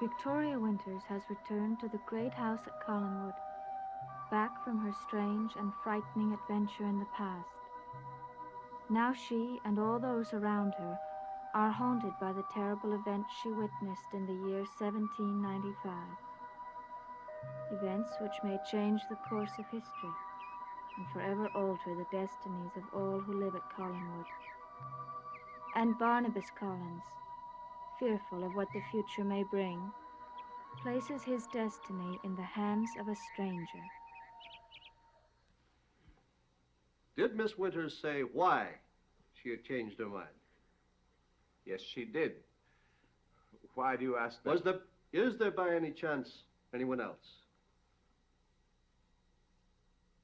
Victoria Winters has returned to the great house at Collinwood, back from her strange and frightening adventure in the past. Now she and all those around her are haunted by the terrible events she witnessed in the year 1795. Events which may change the course of history and forever alter the destinies of all who live at Collinwood. And Barnabas Collins, fearful of what the future may bring, places his destiny in the hands of a stranger. Did Miss Winters say why she had changed her mind? Yes, she did. Why do you ask that? Is there by any chance anyone else?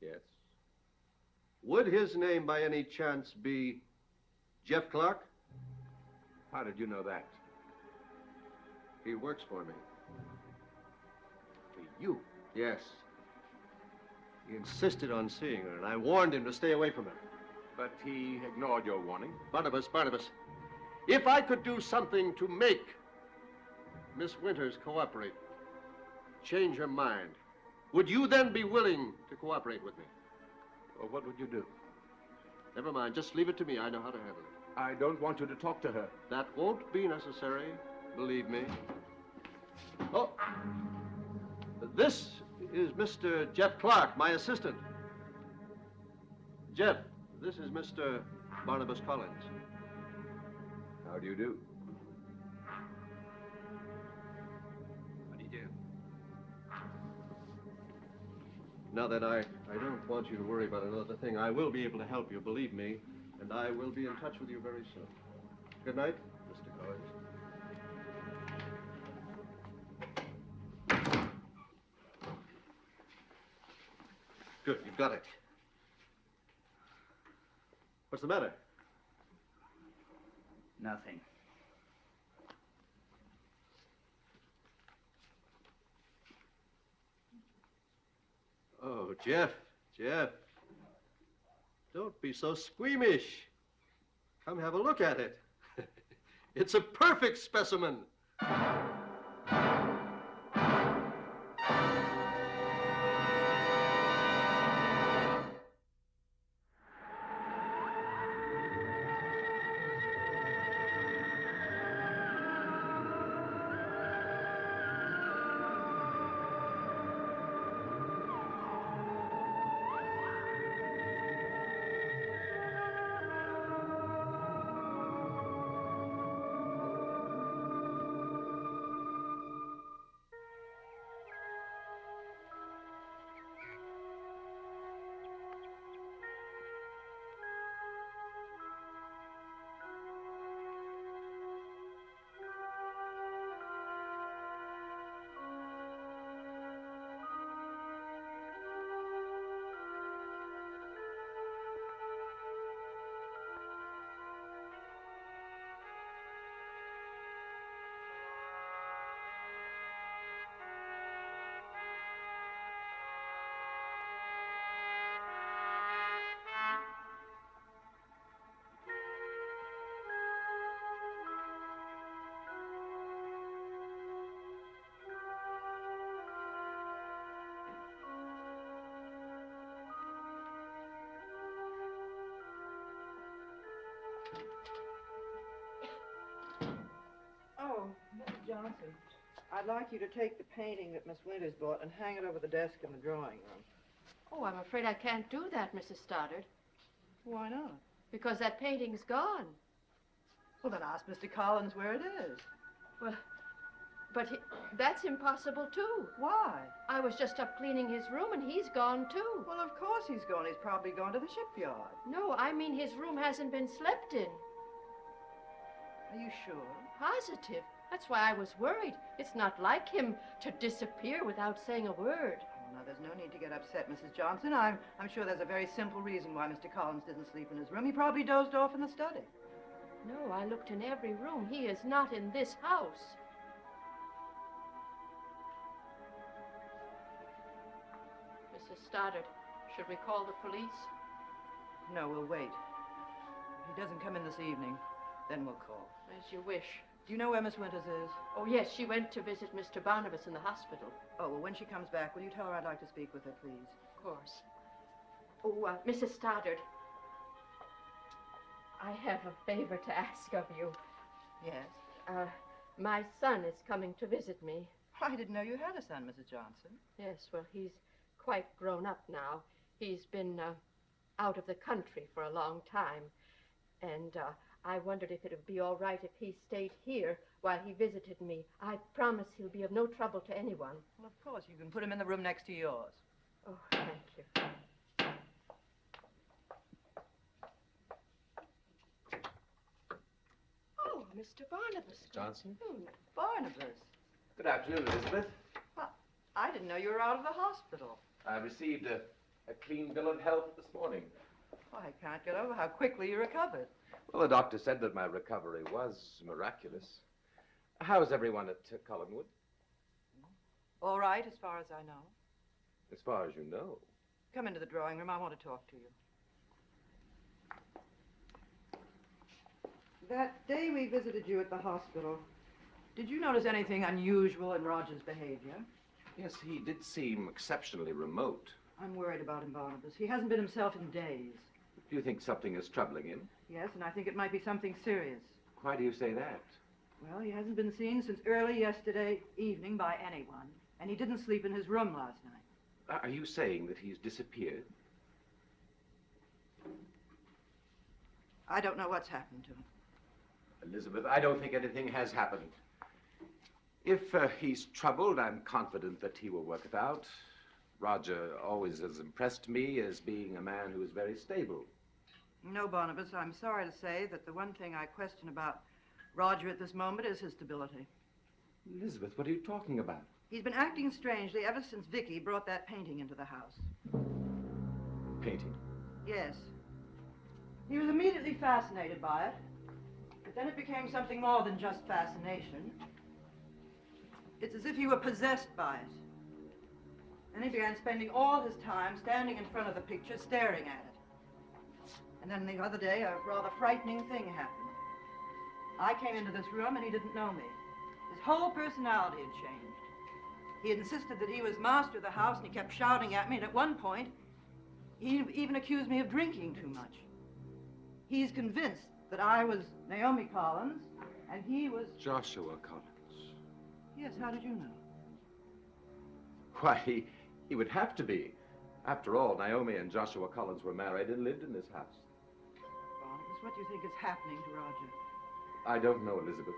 Yes. Would his name by any chance be Jeff Clark? How did you know that? He works for me. For you? Yes. He insisted on seeing her, and I warned him to stay away from her. But he ignored your warning. Barnabas, if I could do something to make Miss Winters cooperate, change her mind, would you then be willing to cooperate with me? Or what would you do? Never mind, just leave it to me. I know how to handle it. I don't want you to talk to her. That won't be necessary, believe me. Oh, this is Mr. Jeff Clark, my assistant. Jeff, this is Mr. Barnabas Collins. How do you do? How do you do? Now that I don't want you to worry about another thing, I will be able to help you, believe me, and I will be in touch with you very soon. Good night, Mr. Collins. Good, you've got it. What's the matter? Nothing. Oh, Jeff. Don't be so squeamish. Come have a look at it. It's a perfect specimen. Oh, Mrs. Johnson, I'd like you to take the painting that Miss Winters bought and hang it over the desk in the drawing room. Oh, I'm afraid I can't do that, Mrs. Stoddard. Why not? Because that painting's gone. Well, then ask Mr. Collins where it is. Well, but that's impossible, too. Why? I was just up cleaning his room, and he's gone, too. Well, of course he's gone. He's probably gone to the shipyard. No, I mean his room hasn't been slept in. Are you sure? Positive. That's why I was worried. It's not like him to disappear without saying a word. Oh, now, there's no need to get upset, Mrs. Johnson. I'm sure there's a very simple reason why Mr. Collins didn't sleep in his room. He probably dozed off in the study. No, I looked in every room. He is not in this house. Mrs. Stoddard, should we call the police? No, we'll wait. If he doesn't come in this evening, then we'll call. As you wish. Do you know where Miss Winters is? Oh, yes, she went to visit Mr. Barnabas in the hospital. Oh, well, when she comes back, will you tell her I'd like to speak with her, please? Of course. Oh, Mrs. Stoddard, I have a favor to ask of you. Yes? My son is coming to visit me. I didn't know you had a son, Mrs. Johnson. Yes, well, he's quite grown up now. He's been out of the country for a long time. And I wondered if it would be all right if he stayed here while he visited me. I promise he'll be of no trouble to anyone. Well, of course, you can put him in the room next to yours. Oh, thank you. Oh, Mr. Barnabas. Johnson? Barnabas. Good afternoon, Elizabeth. Well, I didn't know you were out of the hospital. I received a clean bill of health this morning. Oh, I can't get over how quickly you recovered. Well, the doctor said that my recovery was miraculous. How's everyone at Collinwood? All right, as far as I know. As far as you know. Come into the drawing room. I want to talk to you. That day we visited you at the hospital, did you notice anything unusual in Roger's behavior? Yes, he did seem exceptionally remote. I'm worried about him, Barnabas. He hasn't been himself in days. Do you think something is troubling him? Yes, and I think it might be something serious. Why do you say that? Well, he hasn't been seen since early yesterday evening by anyone, and he didn't sleep in his room last night. Are you saying that he's disappeared? I don't know what's happened to him. Elizabeth, I don't think anything has happened. If he's troubled, I'm confident that he will work it out. Roger always has impressed me as being a man who is very stable. No, Barnabas, I'm sorry to say that the one thing I question about Roger at this moment is his stability. Elizabeth, what are you talking about? He's been acting strangely ever since Vicky brought that painting into the house. Painting? Yes. He was immediately fascinated by it, but then it became something more than just fascination. It's as if he were possessed by it. And he began spending all his time standing in front of the picture, staring at it. And then the other day, a rather frightening thing happened. I came into this room and he didn't know me. His whole personality had changed. He had insisted that he was master of the house, and he kept shouting at me, and at one point, he even accused me of drinking too much. He's convinced that I was Naomi Collins, and he was... Joshua Collins. Yes, how did you know? Why, he would have to be. After all, Naomi and Joshua Collins were married and lived in this house. Barnabas, what do you think is happening to Roger? I don't know, Elizabeth.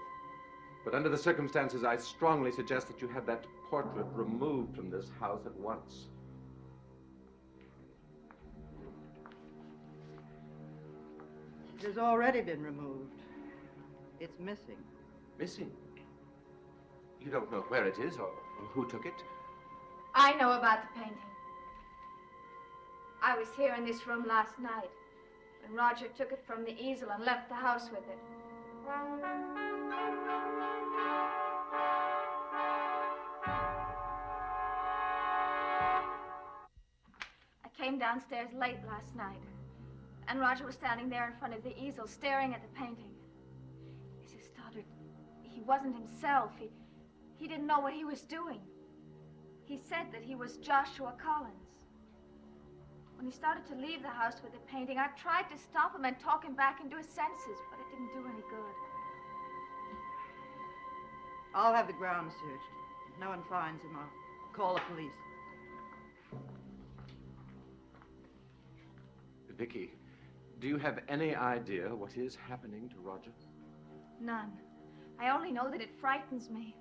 But under the circumstances, I strongly suggest that you have that portrait removed from this house at once. It has already been removed. It's missing. Missing? You don't know where it is or who took it? I know about the painting. I was here in this room last night when Roger took it from the easel and left the house with it. I came downstairs late last night, and Roger was standing there in front of the easel staring at the painting. Mrs. Stoddard, he wasn't himself. He didn't know what he was doing. He said that he was Joshua Collins. When he started to leave the house with the painting, I tried to stop him and talk him back into his senses, but it didn't do any good. I'll have the grounds searched. If no one finds him, I'll call the police. Vicky, do you have any idea what is happening to Roger? None. I only know that it frightens me.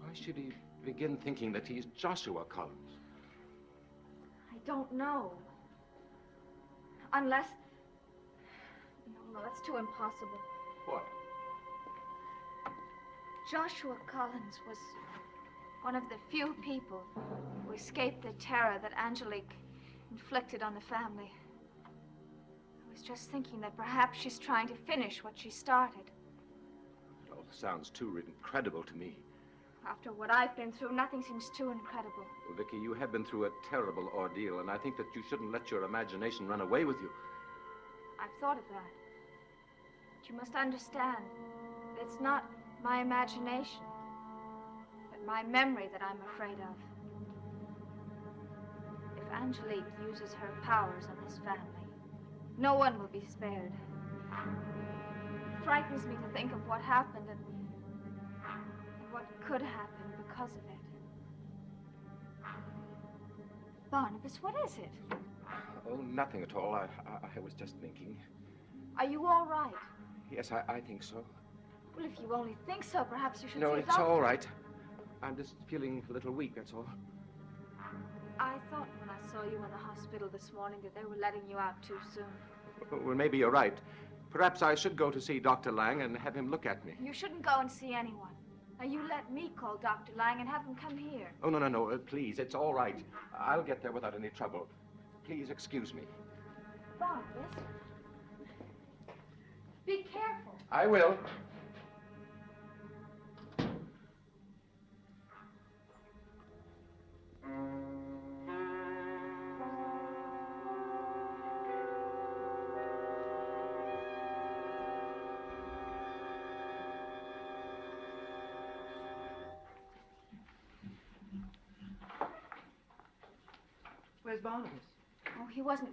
Why should he begin thinking that he's Joshua Collins? I don't know. Unless... No, that's too impossible. What? Joshua Collins was one of the few people who escaped the terror that Angelique inflicted on the family. I was just thinking that perhaps she's trying to finish what she started. It all sounds too incredible to me. After what I've been through, nothing seems too incredible. Well, Vicky, you have been through a terrible ordeal, and I think that you shouldn't let your imagination run away with you. I've thought of that. But you must understand, it's not my imagination, but my memory that I'm afraid of. If Angelique uses her powers on this family, no one will be spared. It frightens me to think of what happened and what could happen because of it. Barnabas, what is it? Oh, nothing at all. I was just thinking. Are you all right? Yes, I think so. Well, if you only think so, perhaps you should No, see a it's doctor. all right. I'm just feeling a little weak, that's all. I thought when I saw you in the hospital this morning that they were letting you out too soon. Well, maybe you're right. Perhaps I should go to see Dr. Lang and have him look at me. You shouldn't go and see anyone. Now, you let me call Dr. Lang and have him come here. Oh, no, please, it's all right. I'll get there without any trouble. Please excuse me. Barnabas, be careful. I will. Where's Barnabas? Oh, he wasn't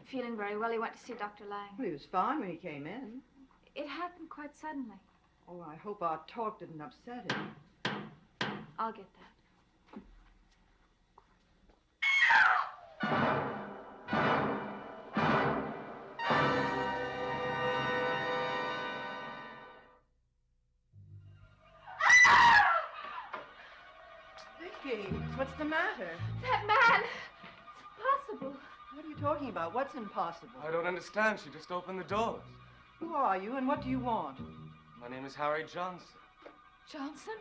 feeling very well. He went to see Dr. Lang. Well, he was fine when he came in. It happened quite suddenly. Oh, I hope our talk didn't upset him. I'll get that. Vicky, what's the matter? That man! It's impossible. What are you talking about? What's impossible? I don't understand. She just opened the doors. Who are you and what do you want? My name is Harry Johnson. Johnson?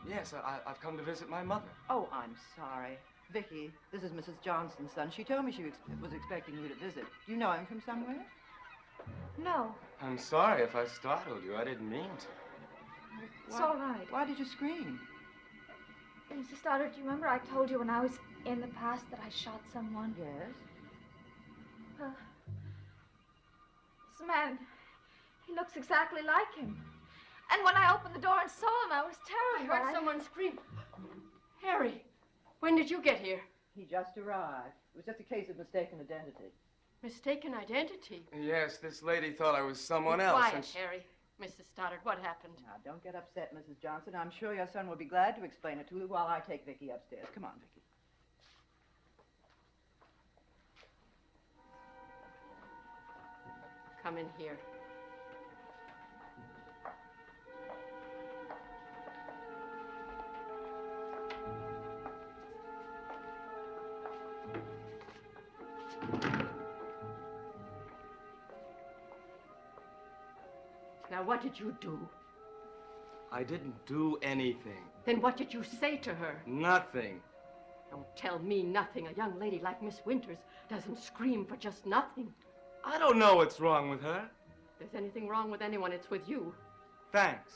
Yes, I've come to visit my mother. Oh, I'm sorry. Vicky, this is Mrs. Johnson's son. She told me she was expecting you to visit. Do you know him from somewhere? No. I'm sorry if I startled you. I didn't mean to. It's all right. Why did you scream? Mr. Stoddard, do you remember I told you when I was in the past that I shot someone? Yes. This man, he looks exactly like him. And when I opened the door and saw him, I was I terrified. heard someone scream. Harry, when did you get here? He just arrived. It was just a case of mistaken identity. Mistaken identity. Yes, this lady thought I was someone Be else. quiet, and she... Harry. Mrs. Stoddard, what happened? Now, don't get upset, Mrs. Johnson. I'm sure your son will be glad to explain it to you while I take Vicky upstairs. Come on, Vicky. Come in here. Now, what did you do? I didn't do anything. Then what did you say to her? Nothing. Don't tell me nothing. A young lady like Miss Winters doesn't scream for just nothing. I don't know what's wrong with her. If there's anything wrong with anyone, it's with you. Thanks.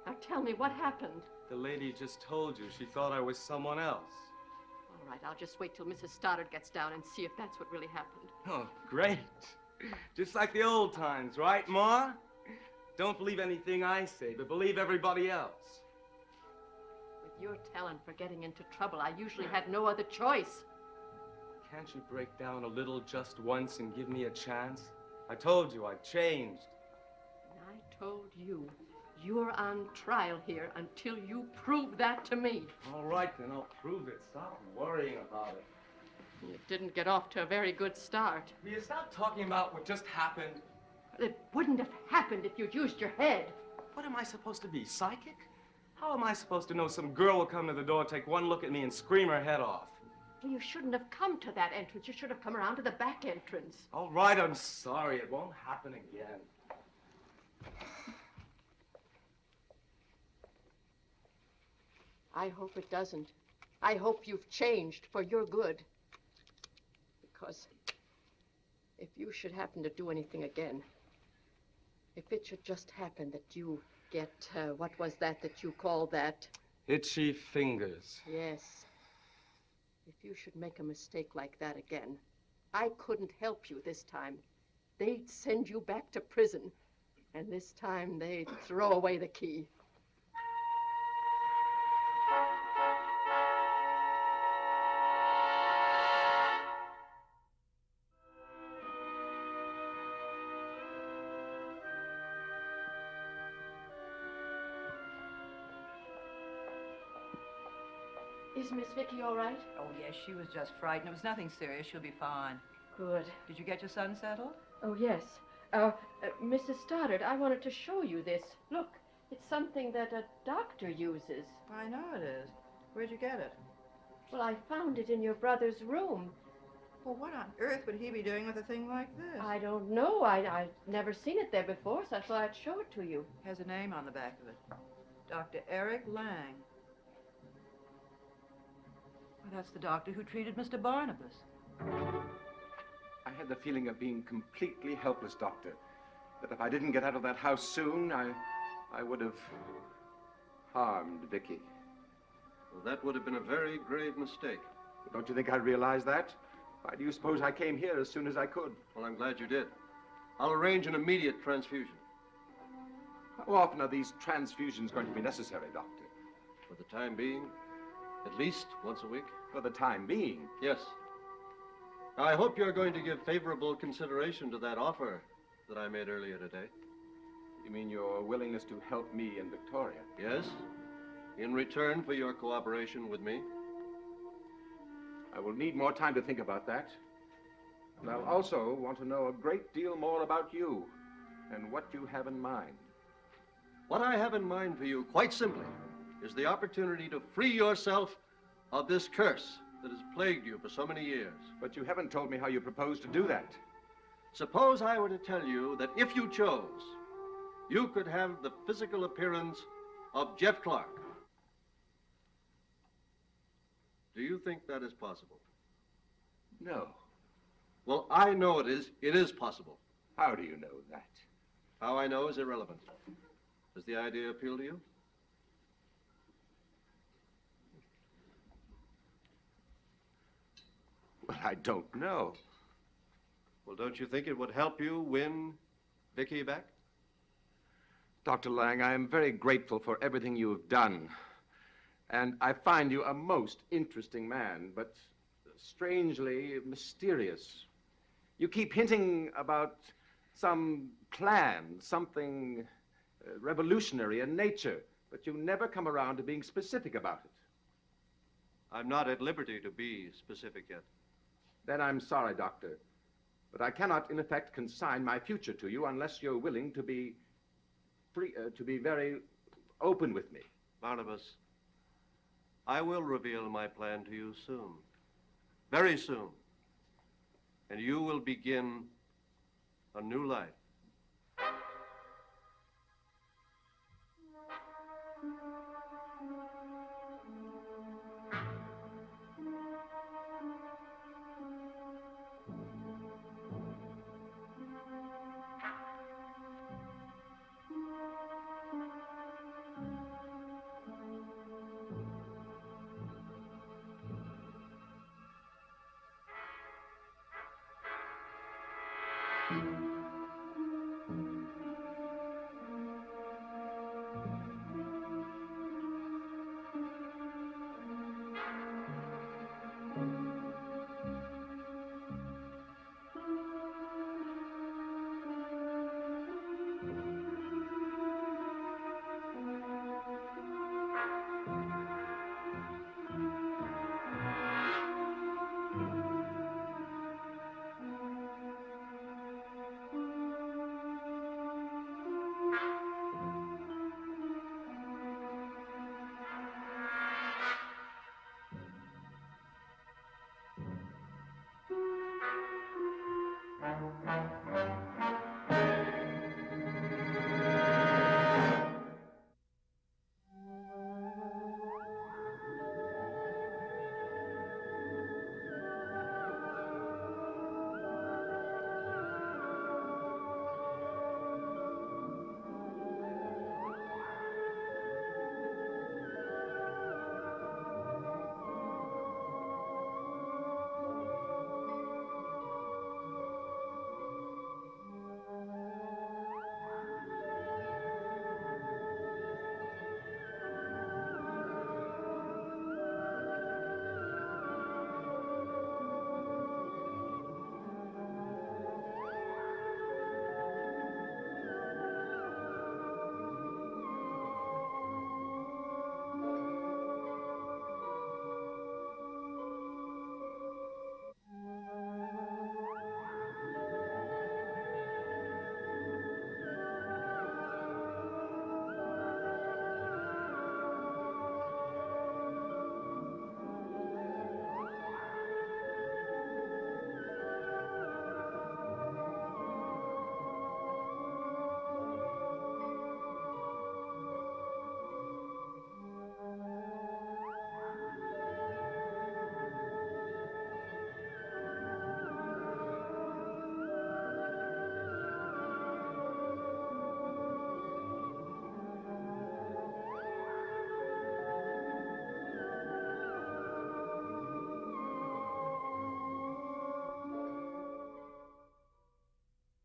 Now tell me what happened. The lady just told you she thought I was someone else. All right, I'll just wait till Mrs. Stoddard gets down and see if that's what really happened. Oh, great. Just like the old times, right, Ma? Don't believe anything I say, but believe everybody else. With your talent for getting into trouble, I usually had no other choice. Can't you break down a little just once and give me a chance? I told you I'd changed. And I told you, you're on trial here until you prove that to me. All right, then I'll prove it. Stop worrying about it. You didn't get off to a very good start. Will you stop talking about what just happened? It wouldn't have happened if you'd used your head. What am I supposed to be, psychic? How am I supposed to know some girl will come to the door, take one look at me, and scream her head off? Well, you shouldn't have come to that entrance. You should have come around to the back entrance. All right, I'm sorry. It won't happen again. I hope it doesn't. I hope you've changed for your good. Because if you should happen to do anything again, if it should just happen that you get, what was that you called that? Itchy fingers. Yes. If you should make a mistake like that again, I couldn't help you this time. They'd send you back to prison. And this time they'd throw away the key. Is Miss Vicky all right? Oh, yes, she was just frightened. It was nothing serious. She'll be fine. Good. Did you get your son settled? Oh, yes. Mrs. Stoddard, I wanted to show you this. Look, it's something that a doctor uses. I know it is. Where'd you get it? Well, I found it in your brother's room. Well, what on earth would he be doing with a thing like this? I don't know. I've never seen it there before, so I thought I'd show it to you. Has a name on the back of it. Dr. Eric Lang. Well, that's the doctor who treated Mr. Barnabas. I had the feeling of being completely helpless, Doctor. That if I didn't get out of that house soon, I would have harmed Vicky. Well, that would have been a very grave mistake. Don't you think I realized that? Why do you suppose I came here as soon as I could? Well, I'm glad you did. I'll arrange an immediate transfusion. How often are these transfusions going to be necessary, Doctor? For the time being, at least once a week. For the time being? Yes. Now, I hope you're going to give favorable consideration to that offer that I made earlier today. You mean your willingness to help me and Victoria? Yes, in return for your cooperation with me. I will need more time to think about that. And I'll also want to know a great deal more about you and what you have in mind. What I have in mind for you, quite simply, is the opportunity to free yourself of this curse that has plagued you for so many years. But you haven't told me how you propose to do that. Suppose I were to tell you that if you chose, you could have the physical appearance of Jeff Clark. Do you think that is possible? No. Well, I know it is. It is possible. How do you know that? How I know is irrelevant. Does the idea appeal to you? Well, I don't know. Well, don't you think it would help you win Vicky back? Dr. Lang, I am very grateful for everything you have done. And I find you a most interesting man, but strangely mysterious. You keep hinting about some plan, something revolutionary in nature, but you never come around to being specific about it. I'm not at liberty to be specific yet. Then I'm sorry, Doctor. But I cannot, in effect, consign my future to you unless you're willing to be free, to be very open with me. Barnabas, I will reveal my plan to you soon. Very soon. And you will begin a new life.